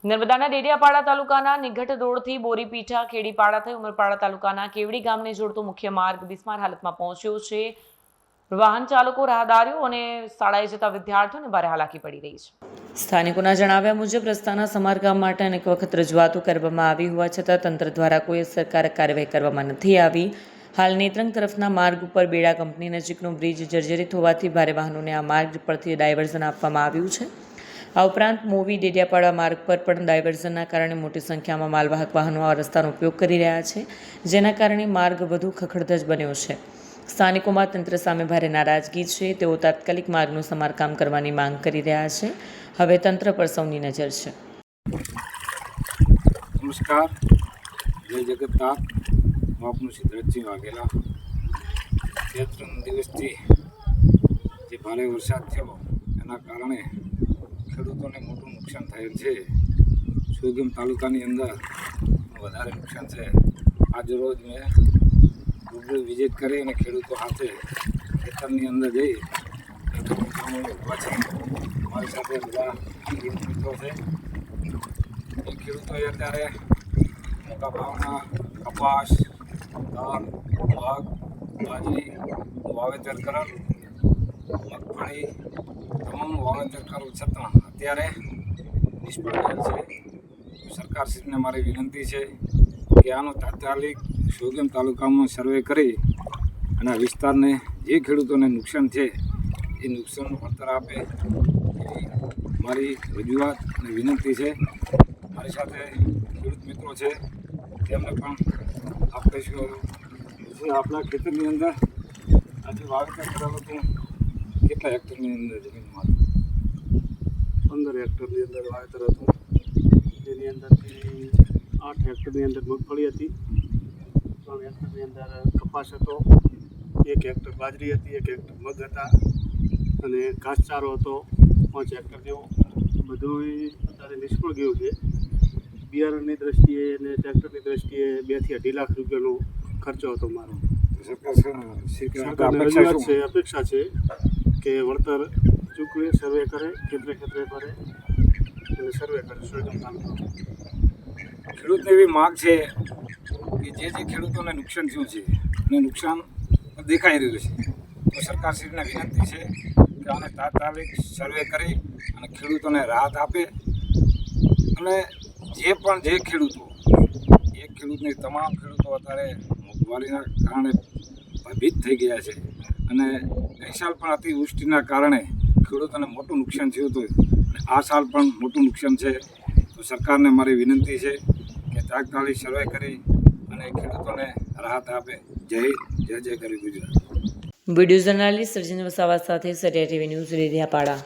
નર્મદાના ડેડિયાપાડા તાલુકાના નિઘટ રોડથી બોરીપીઠા ખેડીપાડા થઈ ઉમરપાડા તાલુકાના કેવડી ગામને જોડતો મુખ્ય માર્ગ બિસ્માર હાલતમાં પહોંચ્યો છે। વાહન ચાલકો, રાહદારીઓ અને શાળાએ જતા વિદ્યાર્થીઓને ભારે હાલાકી પડી રહી છે। સ્થાનિકોના જણાવ્યા મુજબ રસ્તાના સમારકામ માટે અનેક વખત રજૂઆતો કરવામાં આવી હોવા છતાં તંત્ર દ્વારા કોઈ અસરકારક કાર્યવાહી કરવામાં નથી આવી। હાલ નેત્રંગ તરફના માર્ગ ઉપર બેડા કંપની નજીકનો બ્રિજ જર્જરિત હોવાથી ભારે વાહનોને આ માર્ગ પરથી ડાયવર્ઝન આપવામાં આવ્યું છે। આ ઉપરાંત મોવી ડેડિયાપાડા માર્ગ પર પણ ડાયવર્ઝનના કારણે મોટી સંખ્યામાં માલવાહક વાહનો આ રસ્તાનો ઉપયોગ કરી રહ્યા છે, જેના કારણે માર્ગ વધુ ખખડધજ બન્યો છે। સ્થાનિકોમાં તંત્ર સામે ભારે નારાજગી છે। તેઓ તાત્કાલિક માર્ગનું સમારકામ કરવાની માંગ કરી રહ્યા છે। હવે તંત્ર પર સૌની નજર છે। નમસ્કાર, જય જગતનાથ। હું આપનું સિદ્ધરાજસિંહ વાઘેલા। 2-3 દિવસથી જે ભારે વરસાદ થયો એના કારણે ખેડૂતોને મોટું નુકસાન થયેલ છે। સુઈગામ તાલુકાની અંદર વધારે નુકસાન છે। આજ રોજ મેં રૂબરૂ વિઝિટ કરી અને ખેડૂતો સાથે ખેતરની અંદર જઈ મારી સાથે બધા ખેડૂત મિત્રો છે। એ ખેડૂતોએ અત્યારે મોટા ભાવના કપાસ, ધાન, મગ, બાજરી વાવેતર કરેલ, મગફળી તમામનું વાવેતર કરેલ છતાં અત્યારે નિષ્ફળ ગયેલ છે। સરકારશ્રીને મારી વિનંતી છે કે આનો તાત્કાલિક સુઈગામ તાલુકામાં સર્વે કરી અને આ વિસ્તારને જે ખેડૂતોને નુકસાન છે એ નુકસાનનું વળતર આપે એવી મારી રજૂઆત અને વિનંતી છે। મારી સાથે ખેડૂત મિત્રો છે, તેમને પણ આપણે શું આપણા ખેતરની અંદર આજે વાવેતર કરેલું હતું। કેટલા હેક્ટરની અંદર જમીનમાં? 15 હેક્ટરની અંદર વાવેતર હતું। જેની અંદરથી 8 હેક્ટરની અંદર મગફળી હતી, 3 હેક્ટરની અંદર કપાસ હતો, 1 હેક્ટર બાજરી હતી, 1 હેક્ટર મગ હતા અને ઘાસચારો હતો 5 હેક્ટર જેવો। બધું અત્યારે નિષ્ફળ ગયું છે। બિયારણની દ્રષ્ટિએ અને ટ્રેક્ટરની દ્રષ્ટિએ 2 થી 2.5 લાખ રૂપિયાનો ખર્ચો હતો મારો। સરકારની રજૂઆત છે, અપેક્ષા છે કે વળતર ચૂકવે, સર્વે કરે, ખેતરે ફરે અને સર્વે કરે સુઈગામ તાલુકામાં। ખેડૂતને એવી માગ છે કે જે ખેડૂતોને નુકસાન થયું છે અને નુકસાન દેખાઈ રહ્યું છે, તો સરકારશ્રીને વિનંતી છે કે આને તાત્કાલિક સર્વે કરી અને ખેડૂતોને રાહત આપે। અને જે ખેડૂતો એક ખેડૂતની તમામ ખેડૂતો અત્યારે મોંઘવારીના કારણે ભયભીત થઈ ગયા છે અને ગઈ સાલ પણ અતિવૃષ્ટિના કારણે ખેડૂતોને મોટું નુકસાન થયું હતું અને આ સાલ પણ મોટું નુકસાન છે। તો સરકારને મારી વિનંતી છે કે તાત્કાલિક સર્વે કરી અને ખેડૂતોને રાહત આપે। જય જય કરી ગુજરાત। વિડીયો જર્નાલિસ્ટ સર્જન વસાવા સાથે સરિયા ટીવી ન્યૂઝ ડેડિયાપાડા।